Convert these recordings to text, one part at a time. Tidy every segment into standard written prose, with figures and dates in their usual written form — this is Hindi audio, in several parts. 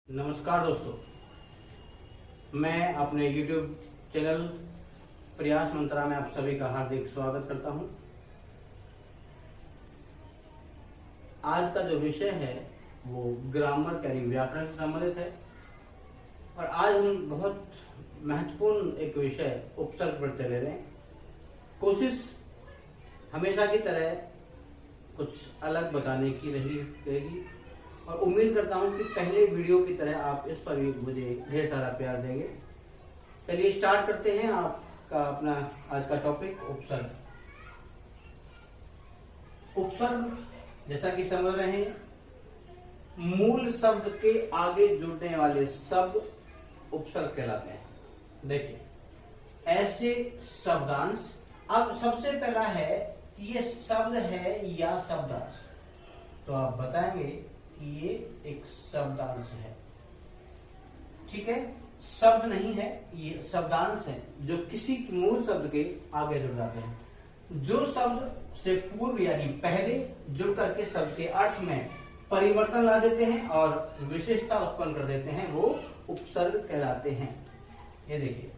नमस्कार दोस्तों, मैं अपने YouTube चैनल प्रयास मंत्रा में आप सभी का हार्दिक स्वागत करता हूं। आज का जो विषय है वो ग्रामर यानी व्याकरण से संबंधित है और आज हम बहुत महत्वपूर्ण एक विषय उपसर्ग प्रत्यय ले रहे हैं। कोशिश हमेशा की तरह कुछ अलग बताने की रहेगी और उम्मीद करता हूं कि पहले वीडियो की तरह आप इस पर भी मुझे ढेर सारा प्यार देंगे। चलिए स्टार्ट करते हैं आपका अपना आज का टॉपिक उपसर्ग। उपसर्ग जैसा कि समझ रहे हैं, मूल शब्द के आगे जुड़ने वाले शब्द उपसर्ग कहलाते हैं। देखिए ऐसे शब्दांश। अब सबसे पहला है कि ये शब्द है या शब्दांश, तो आप बताएंगे कि ये एक शब्दांश है। ठीक है, शब्द नहीं है, ये शब्दांश है जो किसी मूल शब्द के आगे जुड़ जाते हैं। जो शब्द से पूर्व यानी पहले जुड़ करके शब्द के अर्थ में परिवर्तन ला देते हैं और विशेषता उत्पन्न कर देते हैं, वो उपसर्ग कहलाते हैं। ये देखिए,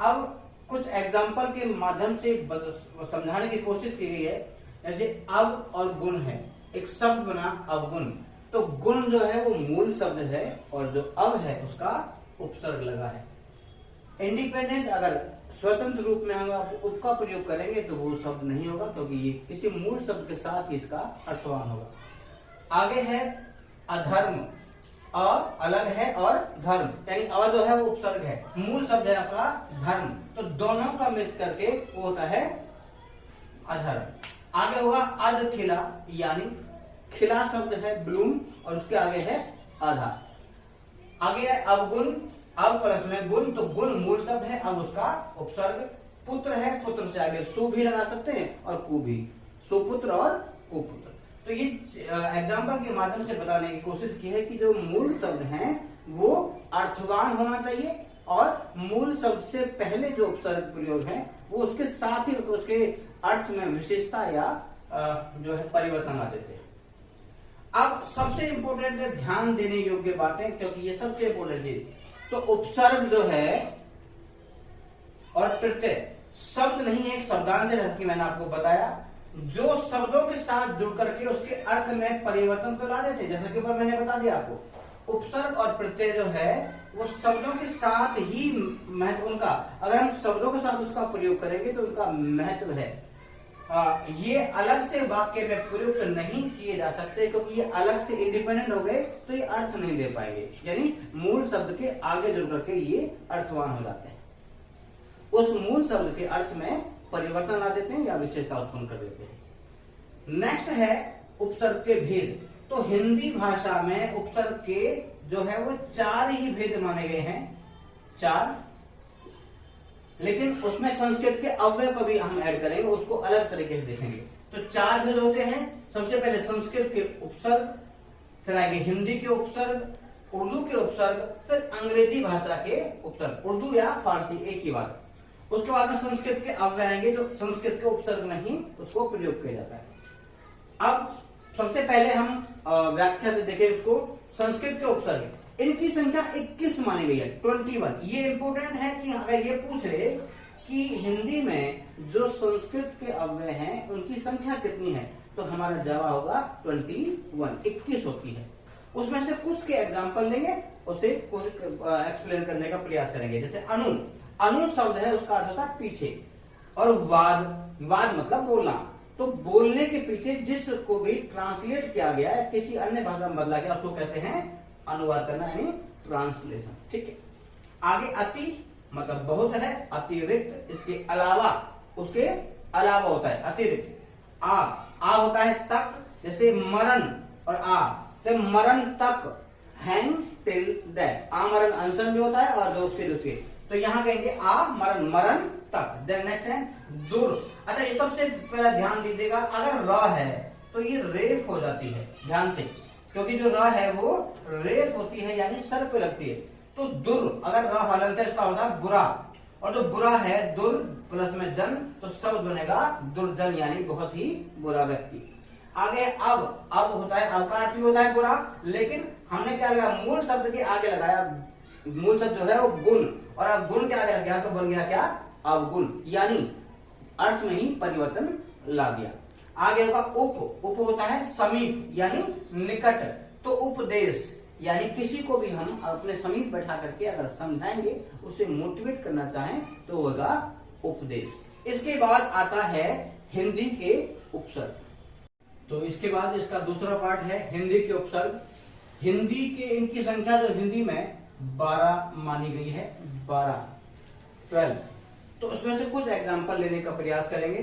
अब कुछ एग्जाम्पल के माध्यम से समझाने की कोशिश की गई है। जैसे अब और गुण है, एक शब्द बना अवगुण, तो गुण जो है वो मूल शब्द है और जो अब है उसका उपसर्ग लगा है। इंडिपेंडेंट अगर स्वतंत्र रूप में हम उप का प्रयोग करेंगे तो वो शब्द नहीं होगा, क्योंकि ये किसी मूल शब्द के साथ ही इसका अर्थवान होगा। आगे है अधर्म, और अलग है और धर्म, यानी अ जो है वो उपसर्ग है, मूल शब्द है आपका धर्म, तो दोनों का मिक्स करके वो होता है अधर्म। आगे होगा अधखिला, यानी खिला शब्द है ब्लूम और उसके आगे है आधा। आगे है अवगुण, अव प्लस में गुण, तो गुण मूल शब्द है, अब उसका उपसर्ग। पुत्र है, पुत्र से आगे सु भी लगा सकते हैं और कु भी, सुपुत्र और कुपुत्र। तो ये एग्जाम्पल के माध्यम से बताने की कोशिश की है कि जो मूल शब्द हैं वो अर्थवान होना चाहिए और मूल शब्द से पहले जो उपसर्ग प्रयोग है वो उसके साथ ही उसके अर्थ में विशेषता या जो है परिवर्तन ला देते हैं। अब सबसे इंपोर्टेंट है ध्यान देने योग्य बातें, क्योंकि ये सबसे इंपोर्टेंट है। तो उपसर्ग जो है और प्रत्यय शब्द नहीं है, एक शब्दांश है, जैसा कि मैंने आपको बताया, जो शब्दों के साथ जुड़ करके उसके अर्थ में परिवर्तन तो ला देते हैं। जैसा कि ऊपर मैंने बता दिया आपको, उपसर्ग और प्रत्यय जो है वो शब्दों के साथ ही महत्व, उनका अगर हम शब्दों के साथ उसका प्रयोग करेंगे तो उनका महत्व है। ये अलग से वाक्य में प्रयुक्त नहीं किए जा सकते, क्योंकि ये अलग से इंडिपेंडेंट हो गए तो ये अर्थ नहीं दे पाएंगे, यानी मूल शब्द के आगे जुड़ करके ये अर्थवान हो जाते हैं, उस मूल शब्द के अर्थ में परिवर्तन ला देते हैं या विशेषता उत्पन्न कर देते हैं। नेक्स्ट है उपसर्ग के भेद। तो हिंदी भाषा में उपसर्ग के जो है वो 4 ही भेद माने गए हैं, 4, लेकिन उसमें संस्कृत के अव्यय को भी हम ऐड करेंगे, उसको अलग तरीके से देखेंगे। तो 4 भेद होते हैं। सबसे पहले संस्कृत के उपसर्ग, फिर आगे हिंदी के उपसर्ग, उर्दू के उपसर्ग, फिर अंग्रेजी भाषा के उपसर्ग, उर्दू या फारसी एक ही बात। उसके बाद में संस्कृत के अव्यय आएंगे जो संस्कृत के उपसर्ग में ही उसको प्रयोग किया जाता है। अब सबसे पहले हम व्याख्या से देखें उसको। संस्कृत के उपसर्ग, इनकी संख्या 21 मानी गई है, 21। ये इंपोर्टेंट है कि अगर ये पूछे कि हिंदी में जो संस्कृत के अव्यय हैं उनकी संख्या कितनी है, तो हमारा जवाब होगा 21, 21 होती है। उसमें से कुछ के एग्जाम्पल लेंगे, उसे एक्सप्लेन करने का प्रयास करेंगे। जैसे अनु, अनु शब्द है, उसका अर्थ होता है पीछे, और वाद, वाद मतलब बोलना, तो बोलने के पीछे जिसको भी ट्रांसलेट किया गया है, किसी अन्य भाषा में बदला गया, उसको कहते हैं अनुवाद करना, यानी ट्रांसलेशन। ठीक है। आगे अति मतलब बहुत है, अतिरिक्त, इसके अलावा, उसके अलावा होता है अतिरिक्त। आ होता है तक, जैसे मरण और तो मरण तक, हैंग टिल दैट, मरण अनशन भी होता है और जो उसके तो यहाँ कहेंगे मरण, मरण तक। देन नेक्स्ट है दूर। अच्छा, ये सबसे पहला ध्यान दीजिएगा, अगर र है तो ये रेफ हो जाती है, ध्यान से, क्योंकि जो र है वो रेफ होती है, यानी सर पे लगती है। तो दुर, अगर र हलंत है, इसका होता है बुरा, और जो बुरा है दुर प्लस में जन, तो शब्द बनेगा दुर्जन, यानी बहुत ही बुरा व्यक्ति। आगे अब होता है, अब का अर्थ भी होता है बुरा, लेकिन हमने क्या लगाया, मूल शब्द के आगे लगाया, मूल शब्द जो है वो गुण, और अब गुण के आगे लग गया तो बन गया क्या, अवगुण, यानी अर्थ में ही परिवर्तन ला दिया। आगे होगा उप होता है समीप यानी निकट, तो उपदेश यानी किसी को भी हम अपने समीप बैठा करके अगर समझाएंगे, उसे मोटिवेट करना चाहें तो होगा उपदेश। इसके बाद आता है हिंदी के उपसर्ग। तो इसके बाद इसका दूसरा पार्ट है हिंदी के उपसर्ग। हिंदी के इनकी संख्या जो हिंदी में 12 मानी गई है, 12। तो उसमें से कुछ एग्जांपल लेने का प्रयास करेंगे।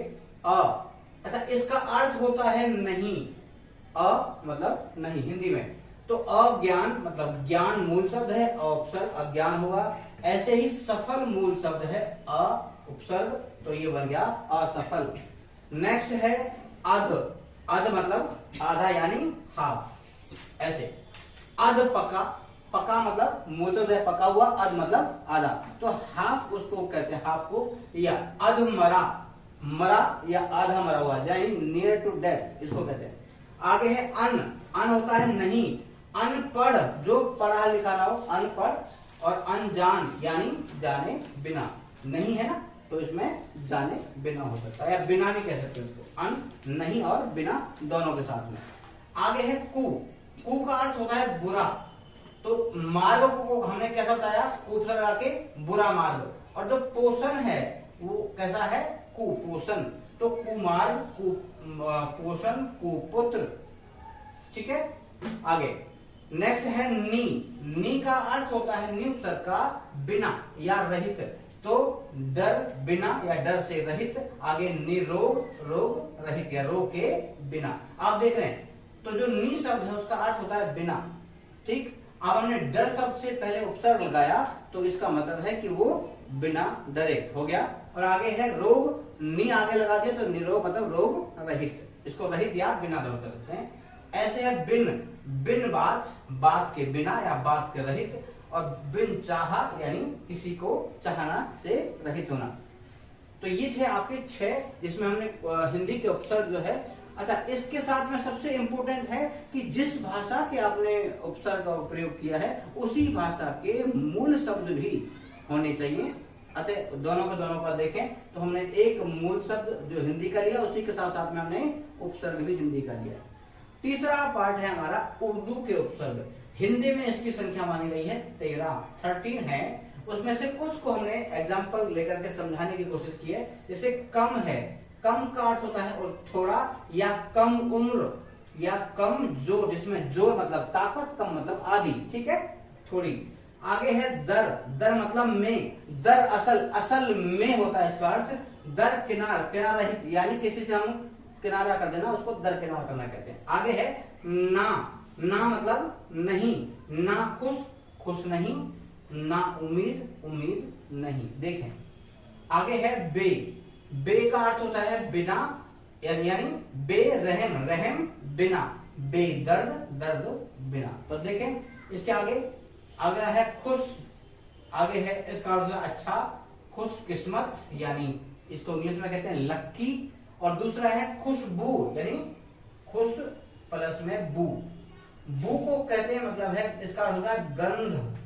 अच्छा, इसका अर्थ होता है नहीं, मतलब नहीं हिंदी में। तो अज्ञान मतलब ज्ञान मूल शब्द है, उपसर्ग अज्ञान हुआ। ऐसे ही सफल मूल शब्द है, उपसर्ग, तो ये बन गया असफल। नेक्स्ट है अध मतलब आधा यानी हाफ। ऐसे अध पका मतलब मूल शब्द है पका हुआ, अध मतलब आधा, तो हाफ उसको कहते हैं, हाफ को, या अध मरा या आधा मरा हुआ यानी नियर टू डेथ, इसको कहते हैं। आगे है अन होता है नहीं, अनपढ़ जो पढ़ा लिखा ना हो, अनपढ़, और अनजान यानी जाने बिना, नहीं है ना, तो इसमें जाने बिना हो सकता है, या बिना भी कह सकते हैं इसको, अन नहीं और बिना दोनों के साथ में। आगे है कु का अर्थ होता है बुरा, तो मार्ग को हमने कैसा बताया, कूट लगा के बुरा मार्ग, और जो पोषण है वो कैसा है, कुपोषण, तो कुमार्ग, कुपोषण, कुपुत्र, ठीक है। आगे नेक्स्ट है नी का अर्थ होता है नियुक्त का बिना या रहित, तो डर बिना या डर से रहित। आगे निरोग रोग रहित या रोग के बिना। आप देख रहे हैं तो जो नी शब्द है उसका अर्थ होता है बिना, ठीक। अब हमने डर शब्द से पहले उपसर्ग लगाया तो इसका मतलब है कि वो बिना डरे हो गया। और आगे है रोग, नी आगे लगा दिया तो निरोग मतलब रोग रहित, इसको रहित या बिना दोनों कर सकते हैं। ऐसे है बिन बात के बिना या बात के रहित, और बिन चाहा यानी किसी को चाहना से रहित होना। तो ये थे आपके 6 जिसमें हमने हिंदी के उपसर्ग जो है। अच्छा, इसके साथ में सबसे इंपॉर्टेंट है कि जिस भाषा के आपने उपसर्ग का प्रयोग किया है उसी भाषा के मूल शब्द भी होने चाहिए। अतः दोनों का देखें तो हमने एक मूल शब्द जो हिंदी का लिया, उसी के साथ साथ में हमने उपसर्ग भी हिंदी का लिया। तीसरा पार्ट है हमारा उर्दू के उपसर्ग। हिंदी में इसकी संख्या मानी गई है 13 है। उसमें से कुछ को हमने एग्जाम्पल लेकर के समझाने की कोशिश की है। जैसे कम है, कम का अर्थ होता है और थोड़ा, या कम उम्र, या कम जोर, जिसमें जोर मतलब ताकत, कम मतलब आधी, ठीक है, थोड़ी। आगे है दर मतलब में, दर असल में होता है इसका अर्थ। दर किनार रहित यानी किसी से हम किनारा कर देना, उसको दर किनार करना कहते हैं। आगे है ना मतलब नहीं, ना खुश नहीं, ना उम्मीद नहीं। देखें आगे है बे का अर्थ होता है बिना, यानी रहम बिना, दर्द बिना। तो देखें इसके आगे है खुश, आगे है इसका अर्थ अच्छा, खुश किस्मत, यानी इसको इंग्लिश में कहते हैं लक्की। और दूसरा है खुशबू, यानी खुश प्लस में बू को कहते हैं, मतलब है इसका अर्थ होगा गंध,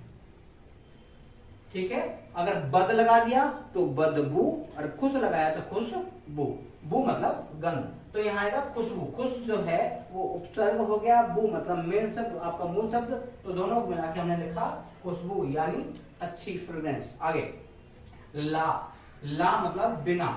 ठीक है। अगर बद लगा दिया तो बदबू, और खुश लगाया तो खुशबू, बू मतलब गंध। तो यहाँ आएगा खुशबू, खुश जो है वो उपसर्ग हो गया, बू मतलब मेन शब्द आपका मूल शब्द, तो दोनों को मिला के हमने लिखा खुशबू यानी अच्छी फ्रेग्रेंस। आगे ला मतलब बिना,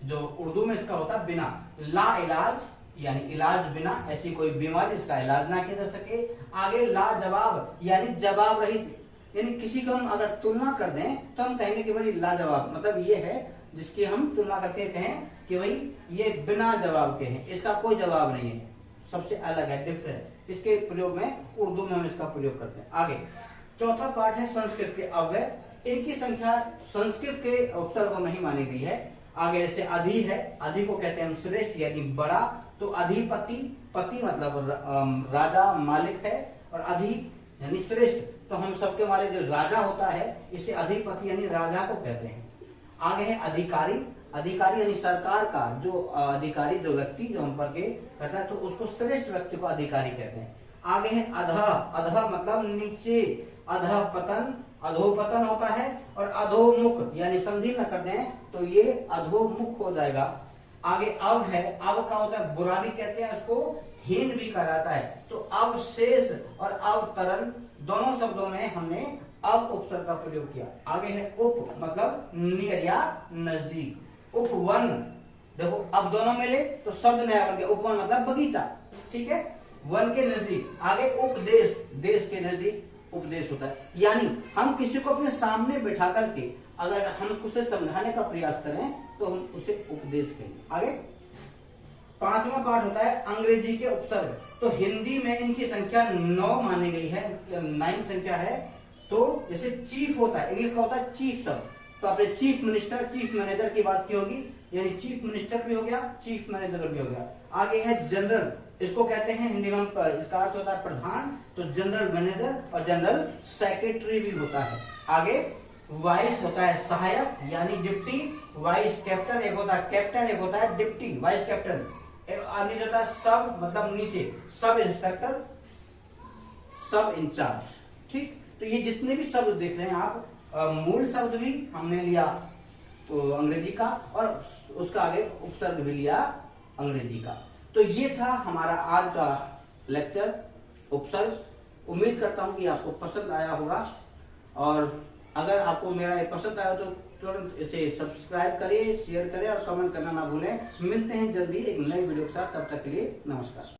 जो उर्दू में इसका होता है बिना। ला इलाज यानी इलाज बिना, ऐसी कोई बीमारी इसका इलाज ना किया जा सके। आगे ला जवाब यानी जवाब रहित, यानी किसी को हम अगर तुलना कर दें तो हम कहेंगे कि भाई लाजवाब, मतलब ये है जिसकी हम तुलना करके कहें कि भाई ये बिना जवाब के हैं, इसका कोई जवाब नहीं है, सबसे अलग है, डिफरेंट। इसके प्रयोग में उर्दू में हम इसका प्रयोग करते हैं। आगे चौथा पार्ट है संस्कृत के अव्यय। इनकी संख्या संस्कृत के उपसर्ग को नहीं मानी गई है। आगे ऐसे अधि है, अधि को कहते हैं हम श्रेष्ठ यानी बड़ा, तो अधिपति, पति मतलब राजा मालिक है, और अधि यानी श्रेष्ठ, तो हम सबके मालिक जो राजा होता है इसे अधिपति यानी राजा को कहते हैं। आगे है अधिकारी, अधिकारी यानी सरकार का जो अधिकारी, जो व्यक्ति जो हम पर के करता है तो उसको श्रेष्ठ व्यक्ति को अधिकारी कहते हैं। आगे है अधः। अधः मतलब नीचे, अधः पतन, अधोपतन होता है, और अधोमुख यानी संधि न करते हैं तो ये अधोमुख हो जाएगा। आगे अव है। अव का होता है बुरा भी कहते हैं उसको, हीन भी कहा जाता है। तो अवशेष और अवतरण दोनों शब्दों में हमने अव उपसर्ग का प्रयोग किया। आगे है उप मतलब नियर या नजदीक। उपवन, देखो अब दोनों मिले तो शब्द नया बन गया। उपवन मतलब बगीचा, ठीक है, वन के नजदीक। आगे उपदेश, देश के नजदीक उपदेश होता है। यानी हम किसी को अपने सामने बैठा करके अगर हम उसे समझाने का प्रयास करें तो हम उसे उपदेश कहेंगे। आगे 5वां पार्ट होता है अंग्रेजी के उपसर्ग। तो हिंदी में इनकी संख्या 9 मानी गई है, 9 संख्या है। तो जैसे चीफ होता है, इंग्लिश का होता है चीफ शब्द, तो आपने चीफ मिनिस्टर, चीफ मैनेजर की बात की होगी, यानी चीफ मिनिस्टर भी हो गया, चीफ मैनेजर भी हो गया। आगे है जनरल, इसको कहते हैं हिंदी में, इसका अर्थ होता है प्रधान, तो जनरल मैनेजर और जनरल सेक्रेटरी भी होता है। आगे वाइस होता है सहायक यानी डिप्टी, वाइस कैप्टन एक होता है कैप्टन, एक होता है डिप्टी वाइस कैप्टन। नीचे होता है सब मतलब नीचे, सब इंस्पेक्टर, सब इंचार्ज। ठीक, तो ये जितने भी शब्द देख रहे हैं आप, मूल शब्द भी हमने लिया तो अंग्रेजी का, और उसका आगे उपसर्ग भी लिया अंग्रेजी का। तो ये था हमारा आज का लेक्चर उपसर्ग। उम्मीद करता हूं कि आपको पसंद आया होगा, और अगर आपको मेरा ये पसंद आया तो तुरंत इसे सब्सक्राइब करिए, शेयर करें और कमेंट करना ना भूलें। मिलते हैं जल्दी एक नई वीडियो के साथ, तब तक के लिए नमस्कार।